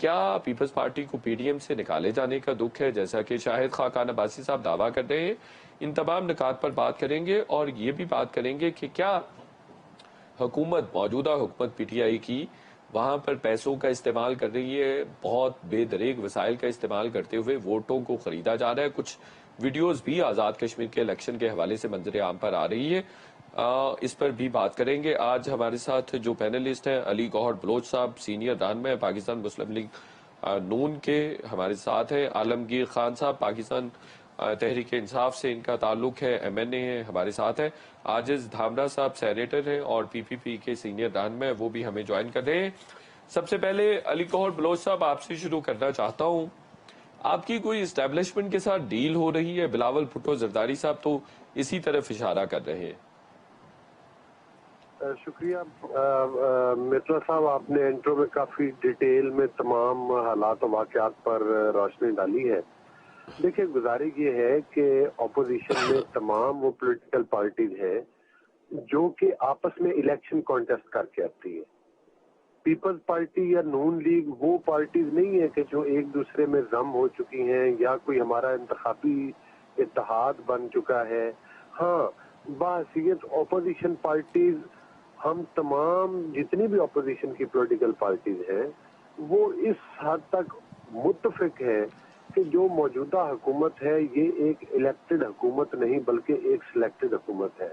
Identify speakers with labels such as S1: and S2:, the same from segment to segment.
S1: کیا Peoples party کو P D M سے نکالے جانے کا دکھ ہے؟ جیسا کہ شاہد خاقان عباسی صاحب دعویٰ کر رہے ہیں، ان تمام نکات پر بات کریں گے اور یہ بھی بات کریں گے کہ کیا حکومت، موجودہ حکومت پی ٹی آئی کی، وہاں پر پیسوں کا استعمال کر رہی ہے، بہت بے دریغ وسائل کا استعمال کرتے ہوئے ووٹوں کو خریدا جا رہا ہے. کچھ ویڈیوز بھی آزاد کشمیر کے الیکشن کے حوالے سے منظر عام پر آ رہی ہے، اس پر بھی بات کریں گے. آج ہمارے ساتھ جو پینلسٹ ہیں، علی گوہر بلوچ صاحب سینئر رہنما پاکستان مسلم لیگ نون کے ہمارے ساتھ ہیں. عالمگیر خان صاحب پاکستان تحریک انصاف سے ان کا تعلق ہے، ایم این اے ہیں، ہمارے ساتھ ہیں. عاجز دھامرا صاحب سینیٹر ہیں اور پی پی پی کے سینئر رہنما ہیں، وہ بھی ہمیں جوائن کر رہے ہیں. سب سے پہلے علی گوہر بلوچ صاحب آپ سے شروع کرنا چاہتا ہوں. آپ کی کوئی اسٹیبلشمنٹ کے ساتھ ڈیل ہو رہی ہے؟ بلاول بھٹو زرداری صاحب تو اسی طرف اشارہ کر رہے ہیں.
S2: شکریہ مرزا صاحب، آپ نے انٹرو میں کافی ڈیٹیل میں تمام حالات و واقعات پر روشنی ڈالی ہے. دیکھیں، گزارش یہ ہے کہ اپوزیشن میں تمام وہ پولیٹیکل پارٹیز ہیں جو کہ آپس میں الیکشن کانٹیسٹ کر کے آتی ہے. پیپلز پارٹی یا نون لیگ وہ پارٹیز نہیں ہے کہ جو ایک دوسرے میں ضم ہو چکی ہیں یا کوئی ہمارا انتخابی اتحاد بن چکا ہے. ہاں، بحیثیت اپوزیشن پارٹیز ہم تمام جتنی بھی اپوزیشن کی پولیٹیکل پارٹیز ہیں وہ اس حد تک متفق ہیں کہ جو موجودہ حکومت ہے یہ ایک الیکٹڈ حکومت نہیں بلکہ ایک سلیکٹڈ حکومت ہے،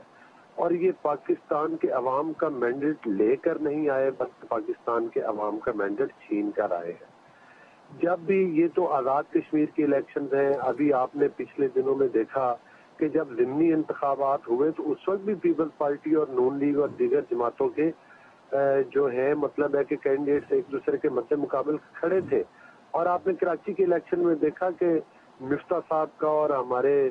S2: اور یہ پاکستان کے عوام کا مینڈیٹ لے کر نہیں آئے بلکہ پاکستان کے عوام کا مینڈیٹ چھین کر آئے ہیں. جب بھی یہ تو آزاد کشمیر کے الیکشنز ہیں، ابھی آپ نے پچھلے دنوں میں دیکھا کہ جب ضمنی انتخابات ہوئے تو اس وقت بھی پیپلز پارٹی اور نون لیگ اور دیگر جماعتوں کے جو ہے مطلب ہے کہ کینڈیڈیٹس ایک دوسرے کے مد مقابل کھڑے تھے. اور آپ نے کراچی کے الیکشن میں دیکھا کہ مفتاح صاحب کا اور ہمارے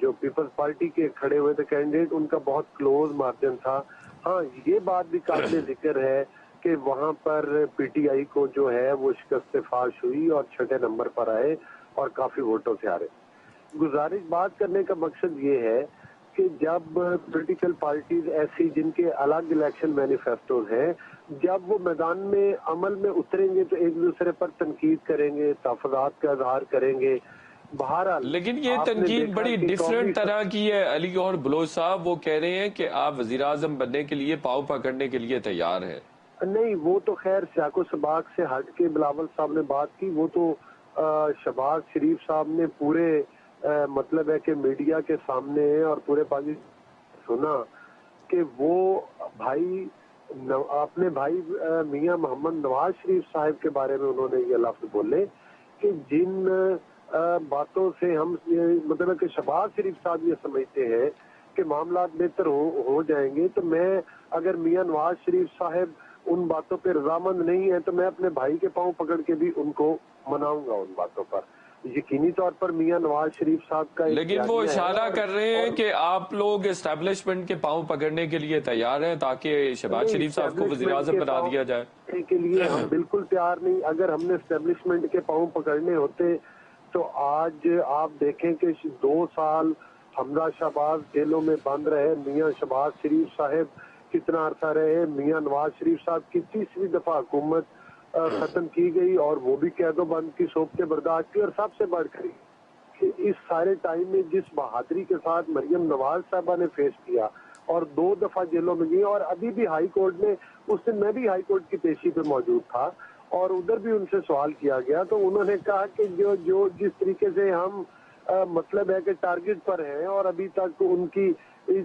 S2: جو پیپلز پارٹی کے کھڑے ہوئے تھے کینڈیڈیٹ، ان کا بہت کلوز مارجن تھا. ہاں، یہ بات بھی قابل ذکر ہے کہ وہاں پر پی ٹی آئی کو جو ہے وہ شکست فاش ہوئی اور چھٹے نمبر پر آئے اور کافی ووٹوں سے ہارے. گزارش بات کرنے کا مقصد یہ ہے کہ جب پولیٹیکل پارٹیز ایسی جن کے الگ الیکشن مینیفیسٹوز ہیں، جب وہ میدان میں عمل میں اتریں گے تو ایک دوسرے پر تنقید کریں گے، تحفظات کا اظہار کریں گے. بہرحال
S1: لیکن یہ تنقید بڑی ڈیفرنٹ طرح کی ہے. علی گوہر بلوچ صاحب وہ کہہ رہے ہیں کہ آپ وزیراعظم بننے کے لیے پاؤں پکڑنے کے لیے تیار ہیں.
S2: نہیں، وہ تو خیر سیاق و سباق سے ہٹ کے بلاول صاحب نے بات کی. وہ تو شہباز شریف صاحب نے پورے مطلب ہے کہ میڈیا کے سامنے اور پورے پاکستان سنا کہ وہ بھائی اپنے بھائی میاں محمد نواز شریف صاحب کے بارے میں انہوں نے یہ لفظ بولے کہ جن باتوں سے ہم مطلب ہے کہ شہباز شریف صاحب یہ سمجھتے ہیں کہ معاملات بہتر ہو جائیں گے، تو میں اگر میاں نواز شریف صاحب ان باتوں پہ رضامند نہیں ہے تو میں اپنے بھائی کے پاؤں پکڑ کے بھی ان کو مناؤں گا ان باتوں پر. یقینی طور پر میاں نواز شریف صاحب کا،
S1: لیکن وہ اشارہ کر رہے ہیں کہ آپ لوگ اسٹیبلشمنٹ کے پاؤں پکڑنے کے لیے تیار ہیں تاکہ شہباز شریف صاحب کو وزیراعظم بنا دیا جائے.
S2: کے لیے ہم بالکل تیار نہیں. اگر ہم نے اسٹیبلشمنٹ کے پاؤں پکڑنے ہوتے تو آج آپ دیکھیں کہ 2 سال حمزہ شہباز جیلوں میں بند رہے، میاں شہباز شریف صاحب کتنا عرصہ رہے، میاں نواز شریف صاحب کی 30ویں دفعہ حکومت ختم کی گئی اور وہ بھی قید و بند کی صحبتیں برداشت کی. اور سب سے بڑھ کر کہ اس سارے ٹائم میں جس بہادری کے ساتھ مریم نواز صاحبہ نے فیس کیا اور 2 دفعہ جیلوں میں گئی، اور ابھی بھی ہائی کورٹ میں اس دن میں بھی ہائی کورٹ کی پیشی پہ موجود تھا اور ادھر بھی ان سے سوال کیا گیا تو انہوں نے کہا کہ جو جس طریقے سے ہم مطلب ہے کہ ٹارگٹ پر ہیں اور ابھی تک ان کی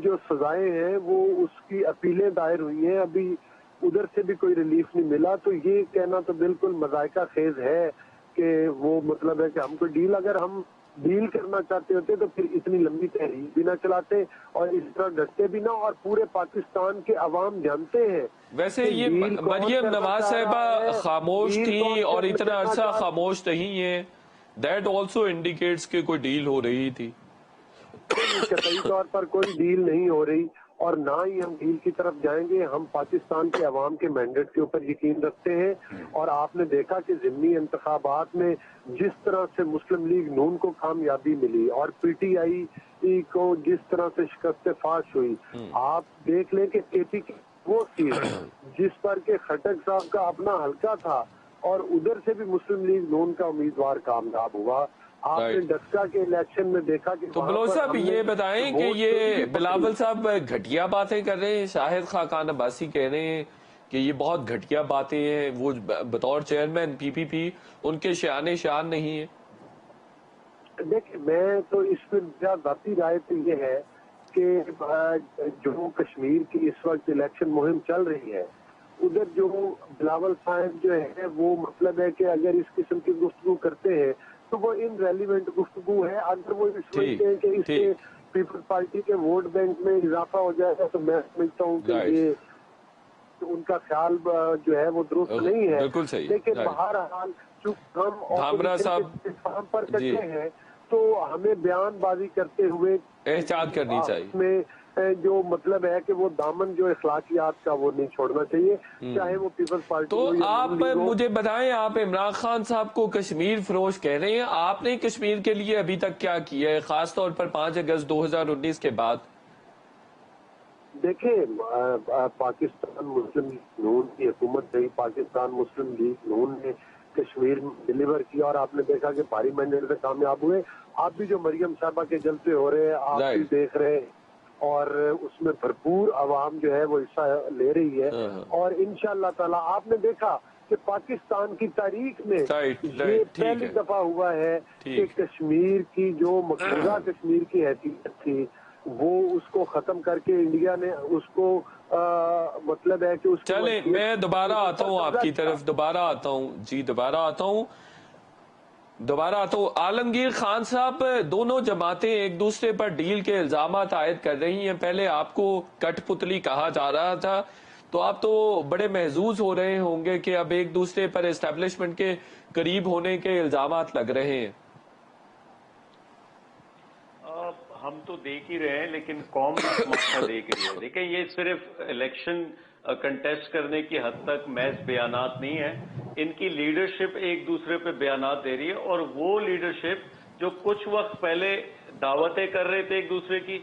S2: جو سزائیں ہیں وہ اس کی اپیلیں دائر ہوئی ہیں، ابھی ادھر سے بھی کوئی ریلیف نہیں ملا. تو یہ کہنا تو بالکل مذائقہ خیز ہے کہ وہ مطلب ہے کہ ہم کو اگر ہم ڈیل کرنا چاہتے ہوتے تو پھر اتنی لمبی تحریک بھی نہ چلاتے اور اس طرح ڈرتے بھی نہ. اور پورے پاکستان کے عوام جانتے ہیں.
S1: ویسے یہ مریم نواز صاحبہ خاموش تھی اور اتنا عرصہ خاموش نہیں ہے، دیٹ آلسو انڈیکیٹس کہ کوئی ڈیل ہو رہی تھی.
S2: قطعی طور پر کوئی ڈیل نہیں ہو رہی اور نہ ہی ہم ڈیل کی طرف جائیں گے. ہم پاکستان کے عوام کے مینڈیٹ کے اوپر یقین رکھتے ہیں اور آپ نے دیکھا کہ ضمنی انتخابات میں جس طرح سے مسلم لیگ نون کو کامیابی ملی اور پی ٹی آئی کو جس طرح سے شکست فاش ہوئی، آپ دیکھ لیں کہ کے پی کی وہ سیٹ جس پر کہ خٹک صاحب کا اپنا حلقہ تھا اور ادھر سے بھی مسلم لیگ نون کا امیدوار کامیاب ہوا. آپ نے ڈسکا کے الیکشن میں دیکھا کہ
S1: تو بلوچ صاحب یہ بتائیں کہ یہ بلاول صاحب گھٹیا باتیں کر رہے ہیں. شاہد خاقان عباسی کہہ رہے ہیں کہ یہ بہت گھٹیا باتیں ہیں. وہ بطور چیئرمین پی پی پی ان کے شان نہیں ہے.
S2: دیکھیں میں تو اس میں ذاتی رائے تو یہ ہے کہ جو کشمیر کی اس وقت الیکشن مہم چل رہی ہے ادھر جو بلاول صاحب جو ہے وہ مطلب ہے کہ اگر اس قسم کی گفتگو کرتے ہیں تو وہ ان ریلیونٹ گفتگو ہے. اگر وہ سمجھتے ہیں کہ اس سے پیپلز پارٹی کے ووٹ بینک میں اضافہ ہو جائے گا تو میں سمجھتا ہوں کہ یہ ان کا خیال جو ہے وہ درست نہیں ہے.
S1: بالکل صحیح.
S2: لیکن بہرحال چونکہ ہم اپوزیشن پر کٹے ہیں تو ہمیں بیان بازی کرتے ہوئے
S1: احتیاط کرنی چاہیے.
S2: میں جو مطلب ہے کہ وہ دامن جو اخلاقیات کا وہ نہیں چھوڑنا چاہیے چاہے وہ پیپلز پارٹی.
S1: تو آپ مجھے بتائیں آپ عمران خان صاحب کو کشمیر فروش کہہ رہے ہیں. آپ نے کشمیر کے لیے ابھی تک کیا کیا ہے خاص طور پر 5 اگست 2019 کے بعد؟
S2: دیکھیں پاکستان مسلم لیگ نون کی حکومت رہی. پاکستان مسلم لیگ نون نے کشمیر میں ڈیلیور کیا اور آپ نے دیکھا کہ بھاری مینڈیٹ سے کامیاب ہوئے. آپ بھی جو مریم صاحبہ کے جلسے ہو رہے ہیں آپ بھی دیکھ رہے ہیں اور اس میں بھرپور عوام جو ہے وہ حصہ لے رہی ہے. اور انشاءاللہ تعالیٰ آپ نے دیکھا کہ پاکستان کی تاریخ میں یہ پہلی دفعہ ہوا ہے کہ کشمیر کی جو مقبوضہ کشمیر کی حیثیت تھی وہ اس کو ختم کر کے انڈیا نے اس کو مطلب ہے کہ اس کو.
S1: چلیں میں دوبارہ آتا ہوں آپ کی طرف. دوبارہ آتا ہوں. عالمگیر خان صاحب دونوں جماعتیں ایک دوسرے پر ڈیل کے الزامات عائد کر رہی ہیں. پہلے آپ کو کٹ پتلی کہا جا رہا تھا تو آپ تو بڑے محظوظ ہو رہے ہوں گے کہ اب ایک دوسرے پر اسٹیبلشمنٹ کے قریب ہونے کے الزامات لگ رہے ہیں.
S3: ہم تو دیکھ ہی رہے ہیں لیکن قوم تماشا دیکھ رہی ہے. دیکھیں یہ صرف الیکشن کنٹیسٹ کرنے کی حد تک محض بیانات نہیں ہے. ان کی لیڈرشپ ایک دوسرے پہ بیانات دے رہی ہے اور وہ لیڈرشپ جو کچھ وقت پہلے دعوتیں کر رہے تھے ایک دوسرے کی,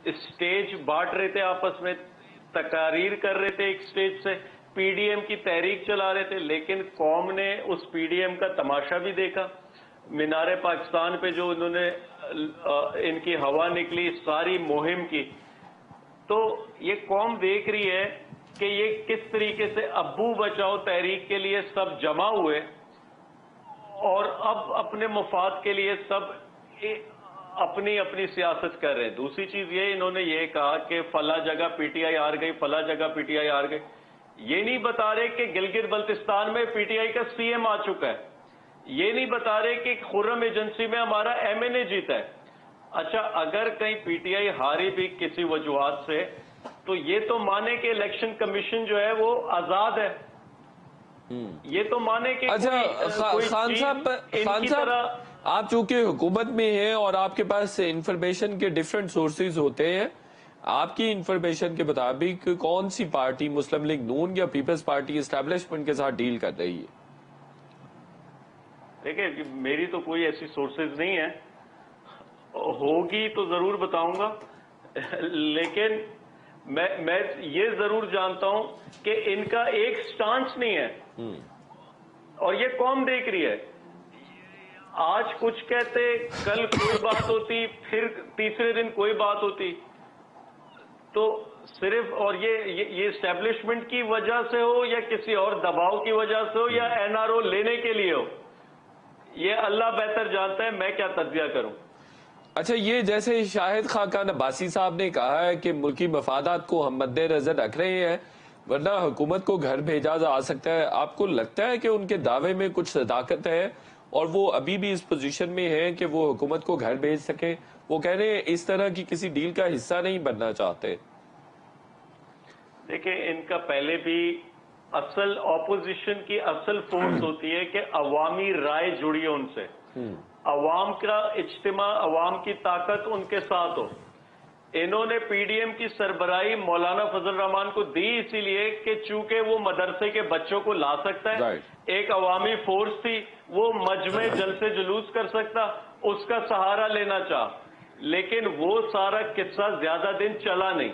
S3: اسٹیج بانٹ رہے تھے آپس میں, تقاریر کر رہے تھے ایک اسٹیج سے, پی ڈی ایم کی تحریک چلا رہے تھے, لیکن قوم نے اس پی ڈی ایم کا تماشا بھی دیکھا. مینار پاکستان پہ جو انہوں نے ان کی ہوا نکلی ساری مہم کی, تو یہ قوم دیکھ رہی ہے کہ یہ کس طریقے سے ابو بچاؤ تحریک کے لیے سب جمع ہوئے اور اب اپنے مفاد کے لیے سب اپنی اپنی سیاست کر رہے ہیں. دوسری چیز یہ انہوں نے یہ کہا کہ فلاں جگہ پی ٹی آئی ہار گئی, فلاں جگہ پی ٹی آئی ہار گئی. یہ نہیں بتا رہے کہ گلگت بلتستان میں پی ٹی آئی کا سی ایم آ چکا ہے. یہ نہیں بتا رہے کہ خرم ایجنسی میں ہمارا ایم این اے جیتا ہے. اچھا اگر کہیں پی ٹی آئی ہاری بھی کسی وجوہات سے تو یہ تو مانے کہ الیکشن کمیشن جو ہے وہ آزاد ہے. یہ تو مانے کہ
S1: خان صاحب آپ چونکہ حکومت میں ہیں اور آپ کے پاس انفارمیشن کے ڈیفرنٹ سورسز ہوتے ہیں, آپ کی انفارمیشن کے مطابق کون سی پارٹی مسلم لیگ نون یا پیپلز پارٹی اسٹیبلشمنٹ کے ساتھ ڈیل کر رہی ہے؟
S3: دیکھیں میری تو کوئی ایسی سورسز نہیں ہے, ہوگی تو ضرور بتاؤں گا, لیکن میں یہ ضرور جانتا ہوں کہ ان کا ایک سٹانس نہیں ہے اور یہ قوم دیکھ رہی ہے. آج کچھ کہتے, کل کوئی بات ہوتی, پھر تیسرے دن کوئی بات ہوتی. تو صرف اور یہ اسٹیبلشمنٹ کی وجہ سے ہو یا کسی اور دباؤ کی وجہ سے ہو یا این آر او لینے کے لیے ہو, یہ اللہ بہتر جانتا ہے, میں کیا تجزیہ کروں.
S1: اچھا یہ جیسے شاہد خاقان عباسی صاحب نے کہا ہے کہ ملکی مفادات کو ہم مد نظر رکھ رہے ہیں ورنہ حکومت کو گھر بھیجا جا سکتا ہے, آپ کو لگتا ہے کہ ان کے دعوے میں کچھ صداقت ہے اور وہ ابھی بھی اس پوزیشن میں ہیں کہ وہ حکومت کو گھر بھیج سکیں؟ وہ کہہ رہے ہیں اس طرح کی کسی ڈیل کا حصہ نہیں بننا چاہتے.
S3: دیکھیں ان کا پہلے بھی اصل اپوزیشن کی اصل فورس ہوتی ہے کہ عوامی رائے جڑی ہو ان سے, عوام کا اجتماع, عوام کی طاقت ان کے ساتھ ہو. انہوں نے پی ڈی ایم کی سربراہی مولانا فضل الرحمان کو دی اسی لیے کہ چونکہ وہ مدرسے کے بچوں کو لا سکتا ہے, ایک عوامی فورس تھی, وہ مجمع جلسے جلوس کر سکتا, اس کا سہارا لینا چاہ, لیکن وہ سارا قصہ زیادہ دن چلا نہیں.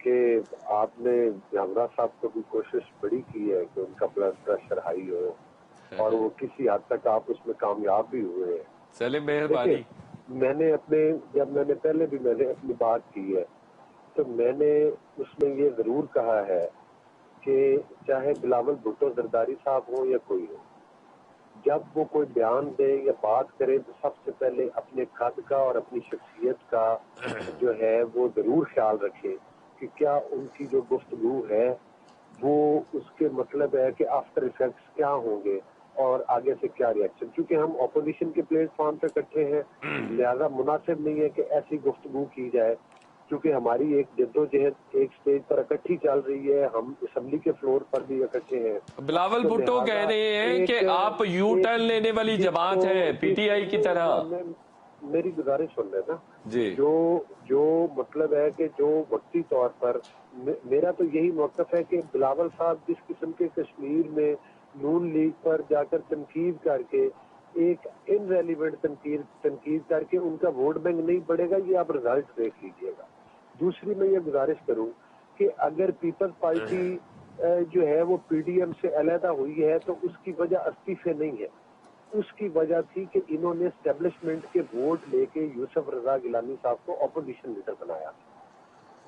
S2: کہ آپ نے جامرا صاحب کو بھی کوشش بڑی کی ہے کہ ان کا بلڈ پریشر ہائی ہو اور وہ کسی حد تک آپ اس میں کامیاب بھی ہوئے ہیں.
S1: چلے مہربانی.
S2: میں نے پہلے بھی اپنی بات کی ہے تو میں نے اس میں یہ ضرور کہا ہے کہ چاہے بلاول بھٹو زرداری صاحب ہو یا کوئی ہو، جب وہ کوئی بیان دے یا بات کرے تو سب سے پہلے اپنے قد کا اور اپنی شخصیت کا جو ہے وہ ضرور خیال رکھے کہ کیا ان کی جو گفتگو ہے وہ اس کے مطلب ہے کہ آفٹر ایفیکٹس کیا ہوں گے اور آگے سے کیا ریئیکشن. کیونکہ ہم اپوزیشن کے پلیٹ فارم پہ اکٹھے ہیں، لہذا مناسب نہیں ہے کہ ایسی گفتگو کی جائے کیونکہ ہماری ایک جدوجہد ایک سٹیج پر اکٹھی چل رہی ہے، ہم اسمبلی کے فلور پر بھی اکٹھے ہیں.
S1: بلاول بھٹو کہہ رہے ہیں کہ آپ یو ٹرن لینے والی جماعت ہے پی ٹی آئی کی طرح.
S2: میری گزارش سن رہے نا
S1: جی.
S2: جو مطلب ہے کہ جو وقتی طور پر میرا تو یہی موقف ہے کہ بلاول صاحب جس قسم کے کشمیر میں نون لیگ پر جا کر تنقید کر کے ایک ان ریلیونٹ تنقید کر کے ان کا ووٹ بینک نہیں بڑھے گا، یہ آپ رزلٹ دیکھ لیجئے گا. دوسری میں یہ گزارش کروں کہ اگر پیپلز پارٹی جو ہے وہ پی ڈی ایم سے علیحدہ ہوئی ہے تو اس کی وجہ استعفے نہیں ہے، اس کی وجہ تھی کہ انہوں نے اسٹیبلشمنٹ کے ووٹ لے کے یوسف رضا گیلانی صاحب کو اپوزیشن لیڈر بنایا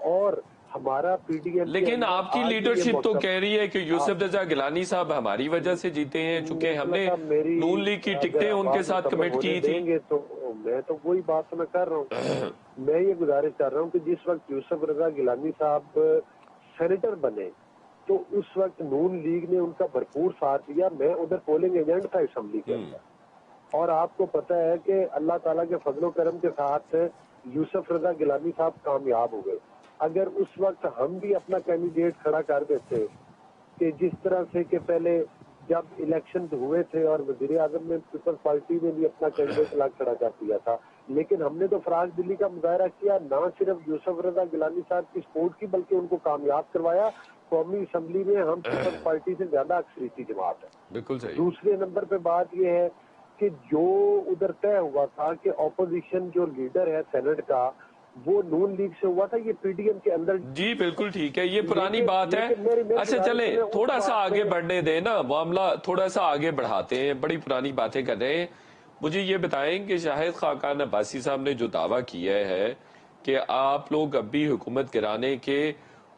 S2: اور ہمارا پی ڈی ایم.
S1: لیکن آپ کی لیڈرشپ تو کہہ رہی ہے کہ یوسف رضا گیلانی صاحب ہماری وجہ سے جیتے ہیں چونکہ ہم نے نون لیگ کی ٹکٹیں ان کے ساتھ کمٹ کی تھی.
S2: تو میں تو وہی بات میں کر رہا ہوں، میں یہ گزارش کر رہا ہوں کہ جس وقت یوسف رضا گیلانی صاحب سینیٹر بنے تو اس وقت نون لیگ نے ان کا بھرپور ساتھ دیا. میں ادھر پولنگ ایجنٹ تھا اسمبلی کے اندر اور آپ کو پتہ ہے کہ اللہ تعالیٰ کے فضل و کرم کے ساتھ یوسف رضا گیلانی صاحب کامیاب ہو گئے. اگر اس وقت ہم بھی اپنا کینڈیڈیٹ کھڑا کر دیتے کہ جس طرح سے کہ پہلے جب الیکشن ہوئے تھے اور وزیر اعظم نے پیپلز پارٹی نے بھی اپنا کینڈیڈیٹ الگ کھڑا کر دیا تھا، لیکن ہم نے تو فراغ دلی کا مظاہرہ کیا، نہ صرف یوسف رضا گیلانی صاحب کی سپورٹ کی بلکہ ان کو کامیاب کروایا. قومی اسمبلی میں ہم پیپلز پارٹی سے زیادہ اکثریتی جماعت ہے.
S1: بالکل صحیح.
S2: دوسرے نمبر پہ بات یہ ہے کہ جو ادھر طے ہوا تھا کہ اپوزیشن جو لیڈر ہے سینٹ کا وہ نون لیگ سے ہوا تھا، یہ پی ڈی ایم کے اندر.
S1: جی بالکل ٹھیک ہے، یہ پرانی بات ہے. اچھا چلیں تھوڑا سا آگے بڑھنے دیں نا، معاملہ تھوڑا سا آگے بڑھاتے ہیں، بڑی پرانی باتیں کر رہے ہیں. مجھے یہ بتائیں کہ شاہد خاقان عباسی صاحب نے جو دعویٰ کیا ہے کہ آپ لوگ اب بھی حکومت گرانے کے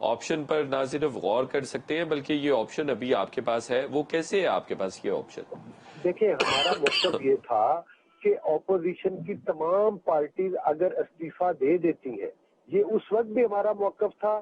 S1: آپشن پر نہ صرف غور کر سکتے ہیں بلکہ یہ آپشن ابھی آپ کے پاس ہے، وہ کیسے ہے آپ کے پاس یہ آپشن؟
S2: دیکھیں ہمارا مقصد یہ تھا کہ اپوزیشن کی تمام پارٹیز اگر استعفیٰ دے دیتی ہیں، یہ اس وقت بھی ہمارا موقف تھا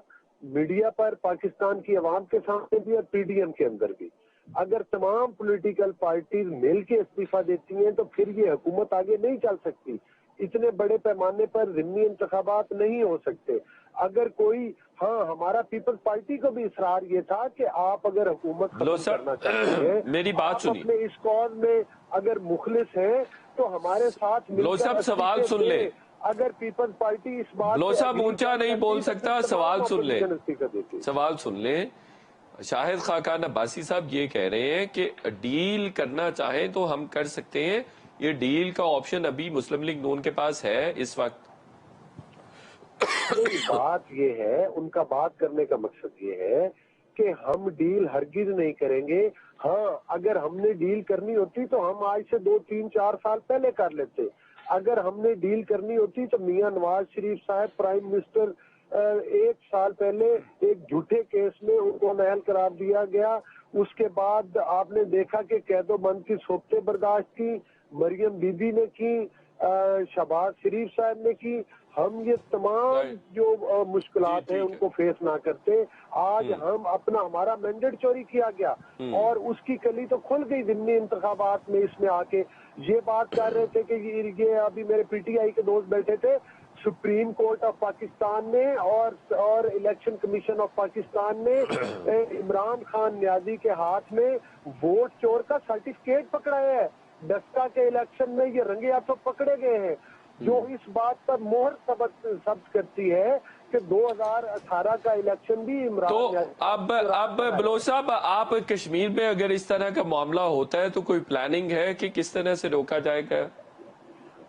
S2: میڈیا پر، پاکستان کی عوام کے سامنے بھی اور پی ڈی ایم کے اندر بھی. اگر تمام پولیٹیکل پارٹیز مل کے استعفیٰ دیتی ہیں تو پھر یہ حکومت آگے نہیں چل سکتی. اتنے بڑے پیمانے پر ضمنی انتخابات نہیں ہو سکتے. اگر کوئی ہمارا پیپلز پارٹی کو بھی اصرار یہ تھا کہ آپ اگر حکومت کرنا چاہتے ہیں،
S1: میری بات سنیے،
S2: اپنے اس کاز میں اگر مخلص ہیں تو ہمارے ساتھ
S1: لو صاحب سوال سن لیں.
S2: اگر پیپلز پارٹی اس بات
S1: لو صاحب اونچا نہیں بول سکتا، سوال سن لیں، سوال سن لیں. شاہد خاقان عباسی صاحب یہ کہہ رہے ہیں کہ ڈیل کرنا چاہیں تو ہم کر سکتے ہیں، یہ ڈیل کا آپشن ابھی مسلم لیگ نون کے پاس ہے اس وقت.
S2: بات یہ ہے، ان کا بات کرنے کا مقصد یہ ہے کہ ہم ڈیل ہرگز نہیں کریں گے. اگر ہم نے ڈیل کرنی ہوتی تو ہم آج سے 2 3 4 سال پہلے کر لیتے. اگر ہم نے ڈیل کرنی ہوتی تو میاں نواز شریف صاحب پرائم منسٹر 1 سال پہلے ایک جھوٹے کیس میں ان کو نااہل قرار دیا گیا. اس کے بعد آپ نے دیکھا کہ قید و بند کی صحبتیں برداشت کی، مریم بی بی نے کی، شہباز شریف صاحب نے کی. ہم یہ تمام جو مشکلات ہیں ان کو فیس نہ کرتے. آج ہمارا مینڈیٹ چوری کیا گیا اور اس کی کلی تو کھل گئی ضمنی انتخابات میں. اس میں آ کے یہ بات کر رہے تھے کہ یہ ابھی میرے پی ٹی آئی کے دوست بیٹھے تھے، سپریم کورٹ آف پاکستان نے اور الیکشن کمیشن آف پاکستان نے عمران خان نیازی کے ہاتھ میں ووٹ چور کا سرٹیفکیٹ پکڑایا ہے. ڈسکا کے الیکشن میں یہ رنگے ہاتھوں پکڑے گئے ہیں، جو اس بات پر مہر ثبت کرتی ہے کہ 2018 کا الیکشن بھی عمران.
S1: تو اب بلو صاحب آپ کشمیر میں اگر اس طرح کا معاملہ ہوتا ہے تو کوئی پلاننگ ہے کہ کس طرح سے روکا جائے گا؟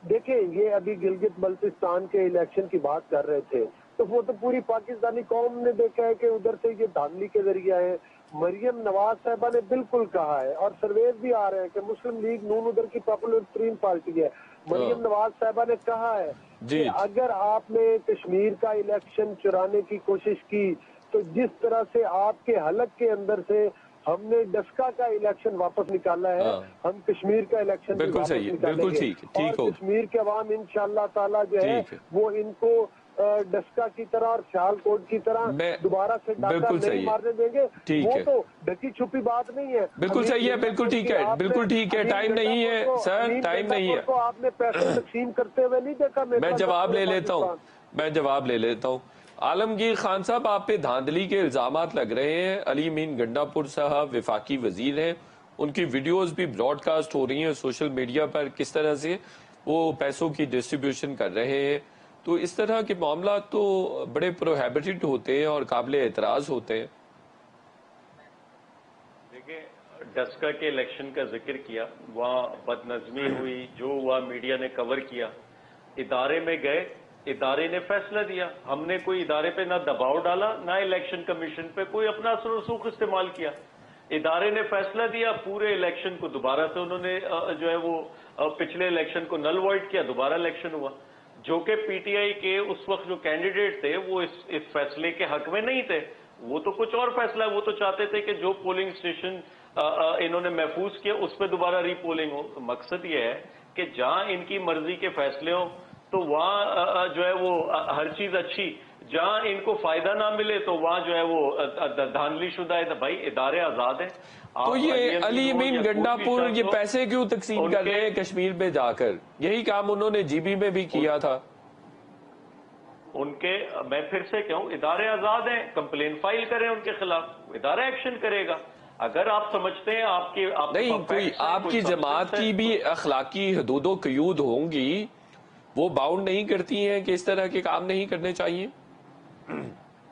S2: دیکھیں یہ ابھی گلگت بلتستان کے الیکشن کی بات کر رہے تھے تو وہ تو پوری پاکستانی قوم نے دیکھا ہے کہ ادھر سے یہ دھاندلی کے ذریعے آئے. مریم نواز صاحبہ نے بالکل کہا ہے اور سرویز بھی آ رہے ہیں کہ مسلم لیگ نون ادھر کی پاپولر ترین پارٹی ہے. مریم نواز صاحبہ نے کہا ہے کہ اگر آپ نے کشمیر کا الیکشن چرانے کی کوشش کی تو جس طرح سے آپ کے حلق کے اندر سے ہم نے ڈسکا کا الیکشن واپس نکالا ہے, ہم کشمیر کا الیکشن بھی واپس نکالیں گے. اور کشمیر کے عوام انشاءاللہ تعالیٰ جو ہے وہ ان کو ڈسکا کی طرح اور سیال کوٹ کی طرح دوبارہ سے ڈاکہ نہیں مارنے دیں گے. وہ تو ڈھکی چھپی بات نہیں ہے.
S1: بالکل صحیح ہے, بالکل ٹھیک ہے, بالکل ٹھیک ہے. ٹائم نہیں ہے سر, ٹائم نہیں ہے.
S2: آپ نے پیسے تقسیم کرتے ہوئے نہیں دیکھا.
S1: میں جواب لے لیتا ہوں. عالمگیر خان صاحب, آپ پہ دھاندلی کے الزامات لگ رہے ہیں. علی امین گنڈا پور صاحب وفاقی وزیر ہیں, ان کی ویڈیوز بھی براڈ کاسٹ ہو رہی ہیں سوشل میڈیا پر, کس طرح سے وہ پیسوں کی ڈسٹریبیوشن کر رہے ہیں. تو اس طرح کے معاملات تو بڑے پروہیبٹڈ ہوتے ہیں اور قابل اعتراض ہوتے ہیں.
S3: دیکھیں, ڈسکا کے الیکشن کا ذکر کیا, وہاں بد نظمی ہوئی, جو ہوا میڈیا نے کور کیا. ادارے میں گئے, ادارے نے فیصلہ دیا. ہم نے کوئی ادارے پہ نہ دباؤ ڈالا, نہ الیکشن کمیشن پہ کوئی اپنا اثر و رسوخ استعمال کیا. ادارے نے فیصلہ دیا, پورے الیکشن کو دوبارہ سے انہوں نے جو ہے وہ پچھلے الیکشن کو نل وائڈ کیا, دوبارہ الیکشن ہوا. جو کہ پی ٹی آئی کے اس وقت جو کینڈیڈیٹ تھے وہ اس فیصلے کے حق میں نہیں تھے. وہ تو کچھ اور فیصلہ, وہ تو چاہتے تھے کہ جو پولنگ اسٹیشن انہوں نے محفوظ کیا اس پہ دوبارہ ری پولنگ ہو. مقصد یہ ہے کہ جہاں ان کی مرضی کے فیصلے ہوں تو وہاں جو ہے وہ ہر چیز اچھی, جہاں ان کو فائدہ نہ ملے تو وہاں جو ہے وہ دھاندلی شدہ ہے. بھائی ادارے آزاد ہیں.
S1: تو یہ علی امین گنڈا پور یہ پیسے کیوں تقسیم کر رہے ہیں کشمیر میں جا کر؟ یہی کام انہوں نے جی بی میں بھی کیا تھا.
S3: ان کے, میں پھر سے کہوں, ادارے آزاد ہیں, کمپلین فائل کریں ان کے خلاف, ادارہ ایکشن کرے گا. اگر آپ سمجھتے ہیں آپ
S1: نہیں, کوئی آپ کی جماعت کی بھی اخلاقی حدود و قیود ہوں گی, وہ باؤنڈ نہیں کرتی ہیں کہ اس طرح کے کام نہیں کرنے چاہیے.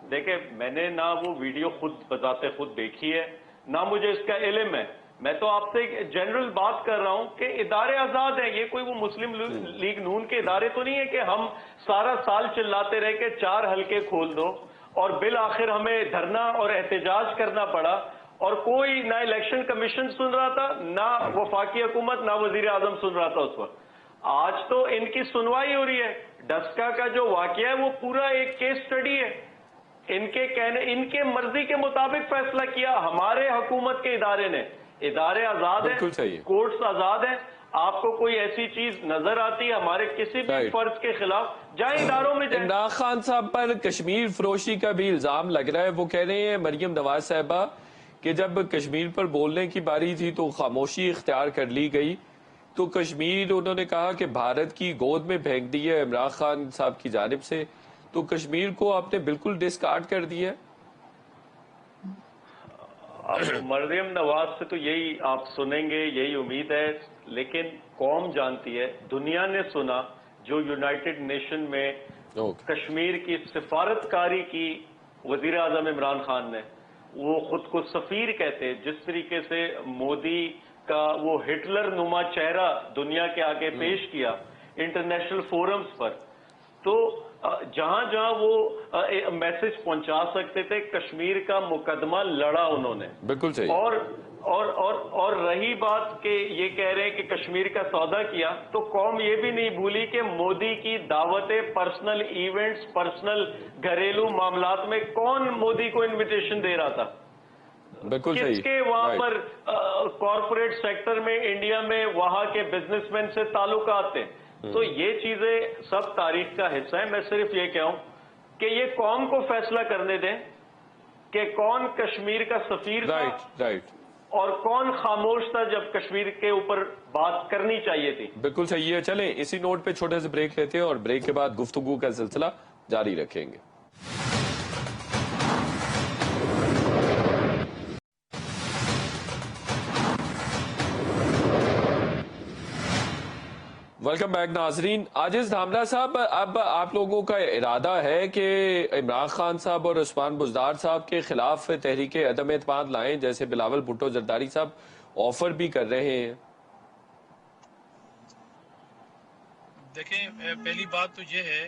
S3: دیکھیں, میں نے نہ وہ ویڈیو خود بذات خود دیکھی ہے, نہ مجھے اس کا علم ہے. میں تو آپ سے جنرل بات کر رہا ہوں کہ ادارے آزاد ہیں. یہ کوئی وہ مسلم لیگ نون کے ادارے تو نہیں ہے کہ ہم سارا سال چلاتے رہے کہ 4 حلقے کھول دو اور بالآخر ہمیں دھرنا اور احتجاج کرنا پڑا, اور کوئی نہ الیکشن کمیشن سن رہا تھا, نہ وفاقی حکومت, نہ وزیر اعظم سن رہا تھا اس وقت. آج تو ان کی سنوائی ہو رہی ہے. ڈسکا کا جو واقعہ ہے وہ پورا ایک کیس سٹڈی ہے. ان کے مرضی کے مطابق فیصلہ کیا ہمارے حکومت کے ادارے نے. ادارے آزاد ہیں, کورٹس آزاد ہیں. آپ کو کوئی ایسی چیز نظر آتی ہے ہمارے کسی بھی فرض کے خلاف, جائیں اداروں میں جائیں.
S1: عمران خان صاحب پر کشمیر فروشی کا بھی الزام لگ رہا ہے. وہ کہہ رہے ہیں مریم نواز صاحبہ کہ جب کشمیر پر بولنے کی باری تھی تو خاموشی اختیار کر لی گئی, تو کشمیر انہوں نے کہا کہ بھارت کی گود میں پھینک دی ہے عمران خان صاحب کی جانب سے, تو کشمیر کو آپ نے بالکل ڈسکارڈ کر دیا.
S3: مریم نواز سے تو یہی آپ سنیں گے, یہی امید ہے. لیکن قوم جانتی ہے, دنیا نے سنا, جو یونائٹڈ نیشن میں کشمیر کی سفارتکاری کی وزیر اعظم عمران خان نے, وہ خود کو سفیر کہتے, جس طریقے سے مودی کا وہ ہٹلر نما چہرہ دنیا کے آگے پیش کیا انٹرنیشنل فورمز پر, تو جہاں جہاں وہ میسج پہنچا سکتے تھے کشمیر کا مقدمہ لڑا انہوں نے.
S1: بالکل صحیح.
S3: اور رہی بات کہ یہ کہہ رہے ہیں کہ کشمیر کا سودا کیا, تو قوم یہ بھی نہیں بھولی کہ مودی کی دعوتیں, پرسنل ایونٹس, پرسنل گھریلو معاملات میں کون مودی کو انویٹیشن دے رہا تھا.
S1: بالکل صحیح.
S3: کس کے وہاں پر کارپوریٹ سیکٹر میں انڈیا میں وہاں کے بزنس مین سے تعلقات تھے. تو یہ چیزیں سب تاریخ کا حصہ ہے. میں صرف یہ کہوں کہ یہ قوم کو فیصلہ کرنے دیں کہ کون کشمیر کا سفیر تھا اور کون خاموش تھا جب کشمیر کے اوپر بات کرنی چاہیے تھی.
S1: بالکل صحیح ہے. چلیں اسی نوٹ پہ چھوٹے سے بریک لیتے ہیں اور بریک کے بعد گفتگو کا سلسلہ جاری رکھیں گے. ویلکم بیک ناظرین. عاجز دھامرا صاحب, اب آپ لوگوں کا ارادہ ہے کہ عمران خان صاحب اور عثمان بزدار صاحب کے خلاف تحریک عدم اعتماد لائیں, جیسے بلاول بھٹو زرداری صاحب آفر بھی کر رہے ہیں.
S4: دیکھیں, پہلی بات تو یہ ہے